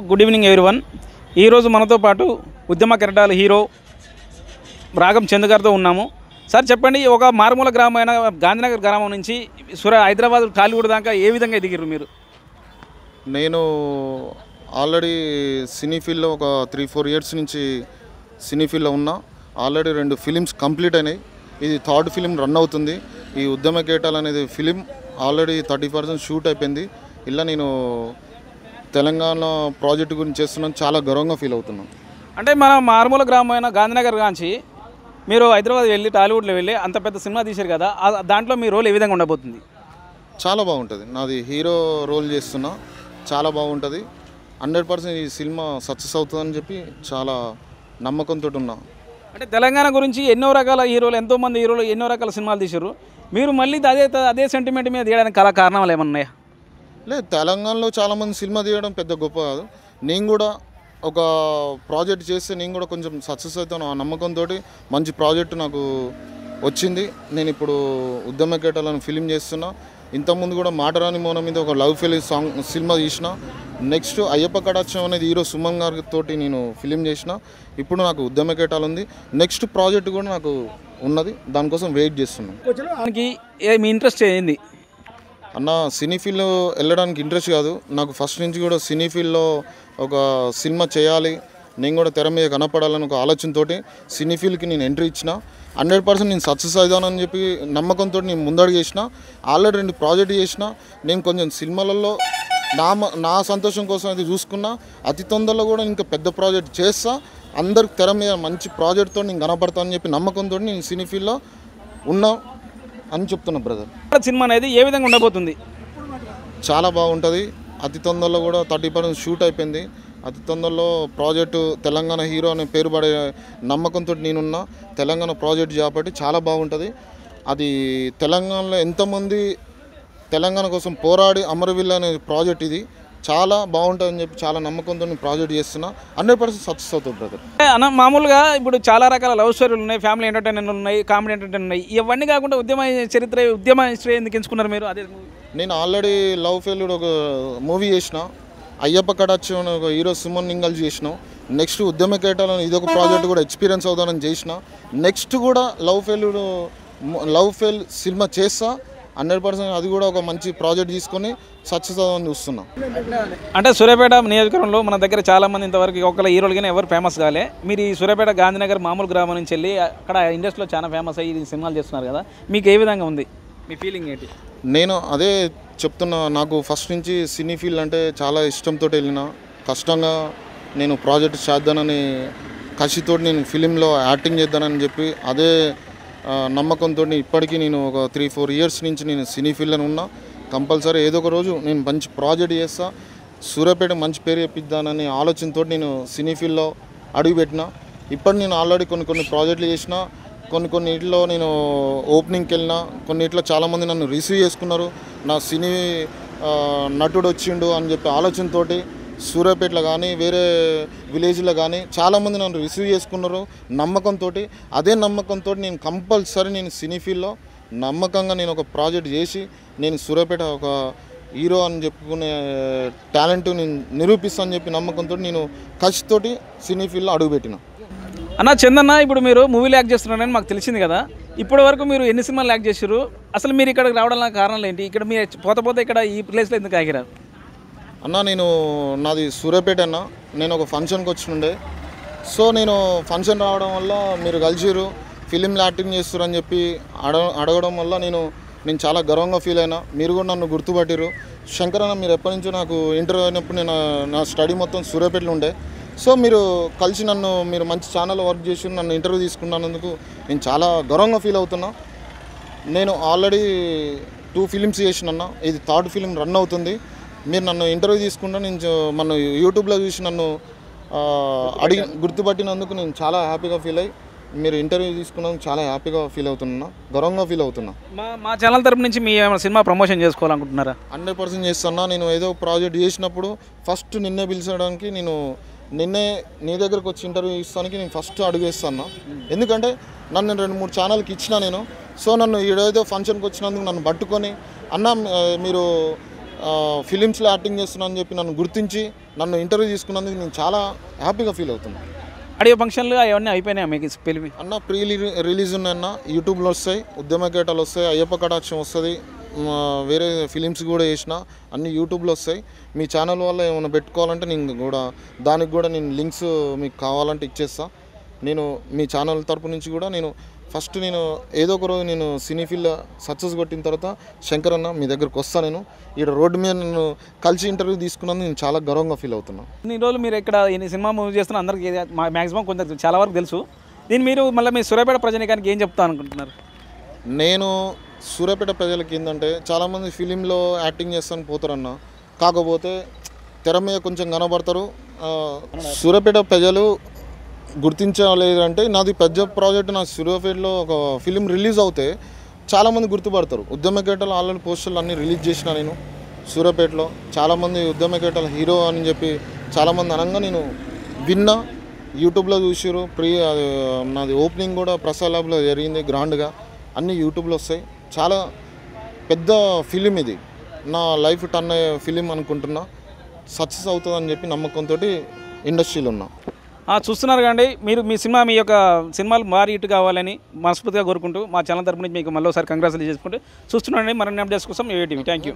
Good evening everyone. ఈరోజు మనతో పాటు ఉద్యమ కెరటాల హీరో రాగం చంద్ గారితో ఉన్నాము. సార్ చెప్పండి, ఒక మారుమూల గ్రామమైన గాంధీనగర్ గ్రామం నుంచి హైదరాబాద్ టాలీవుడ్ దాకా ఏ విధంగా ఎదిగారు మీరు? నేను ఆల్రెడీ సినీ ఫీల్డ్లో ఒక 3-4 ఇయర్స్ నుంచి సినీ ఫీల్డ్లో ఉన్నా. ఆల్రెడీ 2 ఫిలిమ్స్ కంప్లీట్ అయినాయి. ఇది 3rd ఫిలిం రన్ అవుతుంది. ఈ ఉద్యమ కేటాలు అనేది ఫిలిం ఆల్రెడీ 30% షూట్ అయిపోయింది. ఇలా నేను తెలంగాణ ప్రాజెక్టు గురించి చేస్తున్నాను, చాలా గర్వంగా ఫీల్ అవుతున్నాను. అంటే మన మారుమూల గ్రామమైన గాంధీనగర్ కాంచి మీరు హైదరాబాద్ వెళ్ళి టాలీవుడ్లో వెళ్ళి అంత పెద్ద సినిమా తీశారు కదా, దాంట్లో మీ రోల్ ఏ విధంగా ఉండబోతుంది? చాలా బాగుంటుంది. నాది హీరో రోల్ చేస్తున్నా, చాలా బాగుంటుంది. 100% ఈ సినిమా సక్సెస్ అవుతుందని చెప్పి చాలా నమ్మకంతో ఉన్నా. అంటే తెలంగాణ గురించి ఎన్నో రకాల హీరోలు, ఎంతోమంది హీరోలు ఎన్నో రకాల సినిమాలు తీశారు. మీరు మళ్ళీ అదే సెంటిమెంట్ మీద తీయడానికి కారణాలు ఏమన్నాయా? లేదు, తెలంగాణలో చాలామంది సినిమా తీయడం పెద్ద గొప్ప కాదు. నేను కూడా ఒక ప్రాజెక్ట్ చేస్తే నేను కూడా కొంచెం సక్సెస్ అవుతాను ఆ నమ్మకంతో మంచి ప్రాజెక్టు నాకు వచ్చింది. నేను ఇప్పుడు ఉద్యమ కేటాలను ఫిలిం చేస్తున్నా. ఇంతకుముందు కూడా మాటరాని మౌనం మీద ఒక లవ్ ఫెయిల్ సినిమా తీసిన. నెక్స్ట్ అయ్యప్ప కటాక్షం అనేది హీరో సుమన్ గారితో నేను ఫిలిం చేసిన. ఇప్పుడు నాకు ఉద్యమ కేటాలు ఉంది. నెక్స్ట్ ప్రాజెక్ట్ కూడా నాకు ఉన్నది, దానికోసం వెయిట్ చేస్తున్నాను. దానికి మీ ఇంట్రెస్ట్ ఏంది అన్న? సినీ ఫీల్డ్లో వెళ్ళడానికి ఇంట్రెస్ట్ కాదు నాకు. ఫస్ట్ నుంచి కూడా సినీ ఫీల్డ్లో ఒక సినిమా చేయాలి, నేను కూడా తెర మీద కనపడాలని ఒక ఆలోచనతో సినీ ఫీల్డ్కి నేను ఎంట్రీ ఇచ్చిన. 100% నేను సక్సెస్ అవుతానని చెప్పి నమ్మకంతో నేను ముందడుగు చేసిన. ఆల్రెడీ 2 ప్రాజెక్ట్ చేసిన. నేను కొంచెం సినిమాలలో నా సంతోషం కోసం అయితే చూసుకున్నా. అతి తొందరలో కూడా ఇంకా పెద్ద ప్రాజెక్ట్ చేస్తా. అందరికి తెర మీద మంచి ప్రాజెక్ట్తో నేను కనపడతానని చెప్పి నమ్మకంతో నేను సినీ ఫీల్డ్లో ఉన్నా అని చెప్తున్నా బ్రదర్. సినిమా అనేది ఏ విధంగా ఉండబోతుంది? చాలా బాగుంటుంది. అతి తొందరలో కూడా 30% షూట్ అయిపోయింది. అతి తొందరలో ప్రాజెక్టు తెలంగాణ హీరో అనే పేరు పడే నమ్మకంతో నేనున్నా. తెలంగాణ ప్రాజెక్ట్ కాబట్టి చాలా బాగుంటుంది. అది తెలంగాణలో ఎంతమంది తెలంగాణ కోసం పోరాడి అమరవీరులు అనే ప్రాజెక్ట్ ఇది చాలా బాగుంటుందని చెప్పి చాలా నమ్మకంతో నేను ప్రాజెక్ట్ చేస్తున్నా. 100% సక్సెస్ అవుతుంది బ్రదర్. అన్న, మామూలుగా ఇప్పుడు చాలా రకాల లవ్ స్టోరీలు ఉన్నాయి, ఫ్యామిలీ ఎంటర్టైన్మెంట్ ఉన్నాయి, కామెడీ ఎంటర్టైన్మెంట్ ఉన్నాయి. ఇవన్నీ కాకుండా ఉద్యమ హిస్టరీ ఎందుకు ఎంచుకున్నారు మీరు? అదే నేను ఆల్రెడీ లవ్ ఫెయిల్యూర్ ఒక మూవీ చేసిన. అయ్యప్ప కటాక్షం ఒక హీరో సుమన్ నింగల్ చేసిన. నెక్స్ట్ ఉద్యమ కేటాలను ఇదొక ప్రాజెక్ట్ కూడా ఎక్స్పీరియన్స్ అవుతానని చేసిన. నెక్స్ట్ కూడా లవ్ ఫెయిల్ సినిమా చేస్తా. 100% అది కూడా ఒక మంచి ప్రాజెక్ట్ తీసుకొని సక్సెస్ అవ్వాలని చూస్తున్నా. అంటే సూర్యాపేట నియోజకవర్గంలో మన దగ్గర చాలామంది ఇంతవరకు ఒకళ్ళ హీరోలు కానీ ఎవరు ఫేమస్ కాలే. మీరు ఈ సూర్యాపేట గాంధీనగర్ మామూలు గ్రామం నుంచి వెళ్ళి అక్కడ ఇండస్ట్రీలో చాలా ఫేమస్ అయ్యి సినిమాలు చేస్తున్నారు కదా, మీకు ఏ విధంగా ఉంది? మీ ఫీలింగ్ ఏంటి? నేను అదే చెప్తున్నా. నాకు ఫస్ట్ నుంచి సినీ ఫీల్డ్ అంటే చాలా ఇష్టంతో వెళ్ళిన. కష్టంగా నేను ప్రాజెక్ట్ చేద్దానని కసితో నేను ఫిలింలో యాక్టింగ్ చేద్దానని చెప్పి అదే నమ్మకంతో ఇప్పటికీ నేను ఒక 3-4 ఇయర్స్ నుంచి నేను సినీ ఫీల్డ్లో ఉన్నా. కంపల్సరీ ఏదో ఒక రోజు నేను మంచి ప్రాజెక్ట్ చేస్తా, సూర్యాపేట మంచి పేరు చెప్పిద్దానని ఆలోచనతో నేను సినీ ఫీల్డ్లో అడుగుపెట్టిన. ఇప్పుడు నేను ఆల్రెడీ కొన్ని ప్రాజెక్టులు చేసిన. కొన్ని ఇట్లో నేను ఓపెనింగ్కి వెళ్ళిన. కొన్నిట్లో చాలామంది నన్ను రిసీవ్ చేసుకున్నారు. నా సినీ నటుడు వచ్చిండు అని చెప్పి ఆలోచనతో సూర్యాపేటలో కానీ వేరే విలేజ్లో కానీ చాలామంది నన్ను రిసీవ్ చేసుకున్నారు నమ్మకంతో. అదే నమ్మకంతో నేను కంపల్సరీ నేను సినీ ఫీల్డ్లో నమ్మకంగా నేను ఒక ప్రాజెక్ట్ చేసి నేను సూర్యాపేట ఒక హీరో అని చెప్పుకునే టాలెంట్ నేను నిరూపిస్తానని చెప్పి నమ్మకంతో నేను కసితోటి సినీ ఫీల్డ్లో అడుగుపెట్టిన. అన్న చందన్న, ఇప్పుడు మీరు మూవీలు యాక్ట్ చేస్తున్నారని మాకు తెలిసింది కదా. ఇప్పటి వరకు మీరు ఎన్ని సినిమాలు యాక్ట్ చేశారు? అసలు మీరు ఇక్కడికి రావడానికి కారణాలు ఏంటి? ఇక్కడ మీరు పోతే ఇక్కడ ఈ ప్లేస్లో ఎందుకు ఆగిరారు? అన్న, నాది సూర్యాపేట అన్న. నేను ఒక ఫంక్షన్కి వచ్చినుండే. సో నేను ఫంక్షన్ రావడం వల్ల మీరు కలిసిరు, ఫిలింలో యాక్టింగ్ చేస్తారు అని చెప్పి అడగడం వల్ల నేను చాలా గర్వంగా ఫీల్ అయినా. మీరు కూడా నన్ను గుర్తుపట్టిరు. శంకర్ అన్న, మీరు ఎప్పటి నుంచో నాకు ఇంటర్వ్యూ అయినప్పుడు నేను నా స్టడీ మొత్తం సూర్యాపేటలో ఉండే. సో మీరు కలిసి మీరు మంచి ఛానల్ వర్క్ చేసి నన్ను ఇంటర్వ్యూ తీసుకున్నందుకు నేను చాలా గర్వంగా ఫీల్ అవుతున్నా. నేను ఆల్రెడీ 2 ఫిలిమ్స్ చేసిన. ఇది 3rd ఫిలిం రన్ అవుతుంది. మీరు నన్ను ఇంటర్వ్యూ తీసుకుంటా నేను మన యూట్యూబ్లో చూసి నన్ను గుర్తుపట్టినందుకు నేను చాలా హ్యాపీగా ఫీల్ అయ్యి మీరు ఇంటర్వ్యూ తీసుకున్నందుకు చాలా హ్యాపీగా ఫీల్ అవుతున్నా, గర్వంగా ఫీల్ అవుతున్నా. మా ఛానల్ తరపు నుంచి మీ సినిమా ప్రమోషన్ చేసుకోవాలనుకుంటున్నారా? 100% చేస్తున్నా. నేను ఏదో ప్రాజెక్ట్ చేసినప్పుడు ఫస్ట్ నిన్నే పిలిచడానికి నిన్నే నీ దగ్గరకు వచ్చి ఇంటర్వ్యూ ఇస్తానికి నేను ఫస్ట్ అడుగేస్తాను. ఎందుకంటే నన్ను 2-3 ఛానల్కి ఇచ్చిన నేను. సో నన్ను ఏదో ఫంక్షన్కి వచ్చినందుకు నన్ను పట్టుకొని, అన్న మీరు ఫిలిమ్స్లో యాక్టింగ్ చేస్తున్నా అని చెప్పి నన్ను గుర్తించి నన్ను ఇంటర్వ్యూ తీసుకున్నందుకు నేను చాలా హ్యాపీగా ఫీల్ అవుతున్నాను. ఆడియో ఫంక్షన్లు అవన్నీ అయిపోయినాయి మీకు పెళ్ళి? అన్న రిలీజ్ ఉన్నాయన్న, యూట్యూబ్లో వస్తాయి, ఉద్యమ కేటాలు వస్తాయి, అయ్యప్ప కటాక్షం వస్తుంది, వేరే ఫిలిమ్స్ కూడా చేసిన అన్ని యూట్యూబ్లో వస్తాయి. మీ ఛానల్ వల్ల ఏమైనా పెట్టుకోవాలంటే నేను కూడా దానికి కూడా నేను లింక్స్ మీకు కావాలంటే ఇచ్చేస్తా. నేను మీ ఛానల్ తరపు నుంచి కూడా నేను ఫస్ట్ నేను ఏదో ఒక రోజు నేను సినీ ఫీల్డ్ సక్సెస్ కొట్టిన తర్వాత శంకర్ అన్న మీ దగ్గరకు వస్తాను. నేను ఇక్కడ రోడ్డు మీద నన్ను కలిసి ఇంటర్వ్యూ తీసుకున్నందుకు నేను చాలా గర్వంగా ఫీల్ అవుతున్నాను. ఇన్ని రోజులు మీరు ఇక్కడ ఈ సినిమా మూవీ చేస్తున్న అందరికీ మ్యాక్సిమం కొంత చాలా వరకు తెలుసు. దీన్ని మీరు మళ్ళీ మీ సూర్యాపేట ప్రజానీకానికి ఏం చెప్తా అనుకుంటున్నారు? నేను సూర్యాపేట ప్రజలకి ఏంటంటే చాలామంది ఫిలింలో యాక్టింగ్ చేస్తాను పోతారన్న, కాకపోతే తెర మీద కొంచెం కనబడతారు. సూర్యాపేట ప్రజలు గుర్తించలేదంటే నాది పెద్ద ప్రాజెక్ట్, నా సూర్యాపేటలో ఒక ఫిలిం రిలీజ్ అవుతే చాలామంది గుర్తుపడతారు. ఉద్యమ కేటలు ఆల్రెడీ పోస్టర్లు అన్నీ రిలీజ్ చేసిన నేను సూర్యాపేటలో. చాలామంది ఉద్యమ కేటల హీరో అని చెప్పి చాలామంది అనగా నేను విన్నా, యూట్యూబ్లో చూసారు. నాది ఓపెనింగ్ కూడా ప్రసాద్ ల్యాబ్లో జరిగింది గ్రాండ్గా, అన్నీ యూట్యూబ్లో వస్తాయి. చాలా పెద్ద ఫిలిం ఇది, నా లైఫ్ టర్న్ అయ్యే ఫిలిం అనుకుంటున్నా. సక్సెస్ అవుతుందని చెప్పి నమ్మకంతో ఇండస్ట్రీలో ఉన్నా. చూస్తున్నారు కండి మీరు, మీ సినిమా మీ యొక్క సినిమాలు భారీ హిట్ కావాలని మనస్ఫూర్తిగా కోరుకుంటూ మా ఛానల్ తరపు నుంచి మీకు మళ్ళీ ఒకసారి కంగ్రాచులేట్ చేసుకుంటూ చూస్తున్నాండి. మరిన్ని అప్డేట్స్ కోసం ఏటీవీ. Thank you.